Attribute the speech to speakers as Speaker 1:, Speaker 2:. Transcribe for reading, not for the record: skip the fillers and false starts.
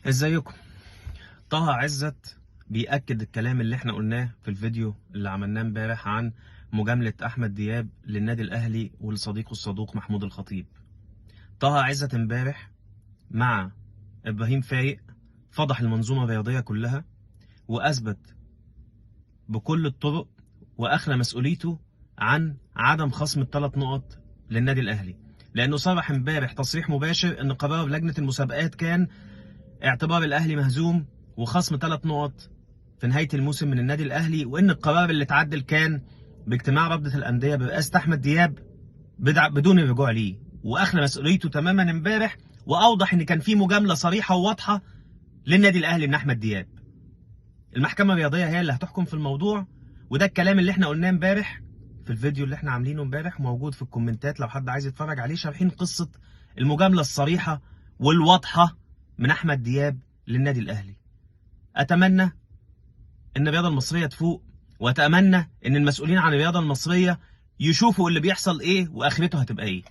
Speaker 1: ازيكم؟ طه عزت بيأكد الكلام اللي احنا قلناه في الفيديو اللي عملناه امبارح عن مجاملة أحمد دياب للنادي الأهلي ولصديقه الصدوق محمود الخطيب. طه عزت امبارح مع إبراهيم فايق فضح المنظومة الرياضية كلها، وأثبت بكل الطرق وأخلى مسؤوليته عن عدم خصم ال3 نقط للنادي الأهلي، لأنه صرح امبارح تصريح مباشر إن قرار لجنة المسابقات كان اعتبار الأهلي مهزوم وخصم 3 نقط في نهاية الموسم من النادي الأهلي، وإن القرار اللي اتعدل كان باجتماع رابطة الأندية برئاسة أحمد دياب بدون الرجوع ليه، وأخلى مسؤوليته تماما امبارح، وأوضح إن كان في مجاملة صريحة وواضحة للنادي الأهلي من أحمد دياب. المحكمة الرياضية هي اللي هتحكم في الموضوع، وده الكلام اللي احنا قلناه امبارح في الفيديو اللي احنا عاملينه امبارح، موجود في الكومنتات لو حد عايز يتفرج عليه، شارحين قصة المجاملة الصريحة والواضحة من أحمد دياب للنادي الأهلي. أتمنى إن الرياضة المصرية تفوق، وأتمنى إن المسؤولين عن الرياضة المصرية يشوفوا اللي بيحصل إيه وآخرته هتبقى إيه.